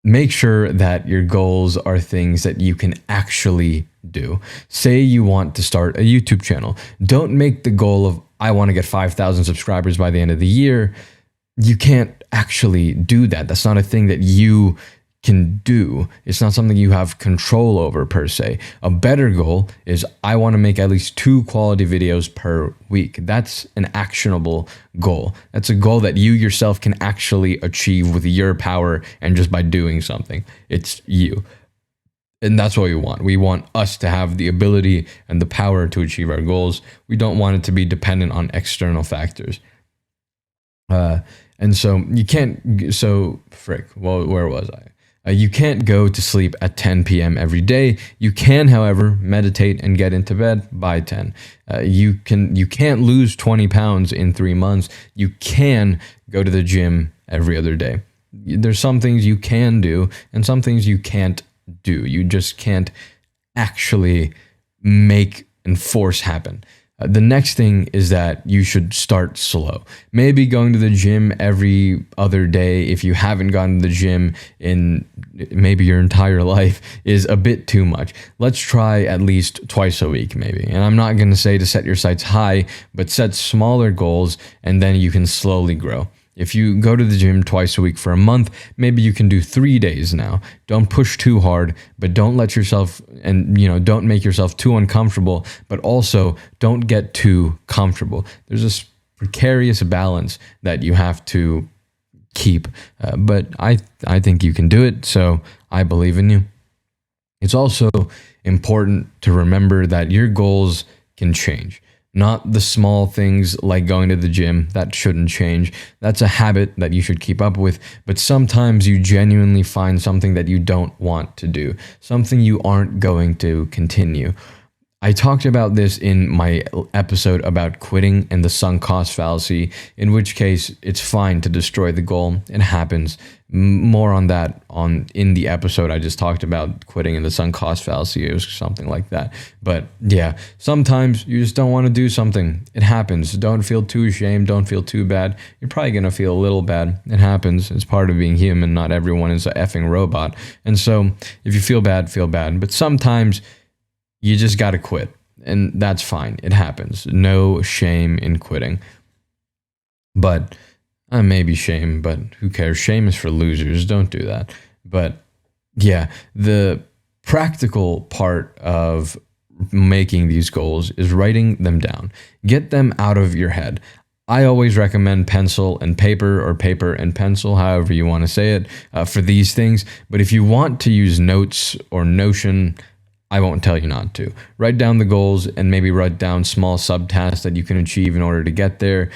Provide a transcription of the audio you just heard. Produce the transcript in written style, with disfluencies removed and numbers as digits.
make sure that your goals are things that you can actually do. Say you want to start a YouTube channel. Don't make the goal of, I want to get 5,000 subscribers by the end of the year. You can't actually do that. That's not a thing that you can do. It's not something you have control over per se. A better goal is, I want to make at least 2 quality videos per week. That's an actionable goal. That's a goal that you yourself can actually achieve with your power and just by doing something. It's you. And that's what we want. We want us to have the ability and the power to achieve our goals. We don't want it to be dependent on external factors. And so you can't, so frick, well, where was I? You can't go to sleep at 10 p.m. every day. You can, however, meditate and get into bed by 10. You can't lose 20 pounds in 3 months. You can go to the gym every other day. There's some things you can do and some things you can't do. You just can't actually make and force happen. The next thing is that you should start slow. Maybe going to the gym every other day, if you haven't gone to the gym in maybe your entire life, is a bit too much. Let's try at least twice a week, maybe. And I'm not going to say to set your sights high, but set smaller goals, and then you can slowly grow. If you go to the gym twice a week for a month, maybe you can do 3 days now. Don't push too hard, but don't let yourself, and don't make yourself too uncomfortable, but also don't get too comfortable. There's this precarious balance that you have to keep, but I think you can do it, so I believe in you. It's also important to remember that your goals can change. Not the small things like going to the gym. That shouldn't change. That's a habit that you should keep up with. But sometimes you genuinely find something that you don't want to do, something you aren't going to continue. I talked about this in my episode about quitting and the sunk cost fallacy, in which case it's fine to destroy the goal. It happens. More on that in the episode I just talked about quitting and the sunk cost fallacy. It was something like that. But yeah, sometimes you just don't want to do something. It happens. Don't feel too ashamed. Don't feel too bad. You're probably going to feel a little bad. It happens. It's part of being human. Not everyone is an effing robot. And so if you feel bad, feel bad. But sometimes you just got to quit, and that's fine. It happens. No shame in quitting. But maybe shame, but who cares? Shame is for losers. Don't do that. But yeah, the practical part of making these goals is writing them down. Get them out of your head. I always recommend pencil and paper, or paper and pencil, however you want to say it, for these things. But if you want to use Notes or Notion, I won't tell you not to. Write down the goals and maybe write down small subtasks that you can achieve in order to get there.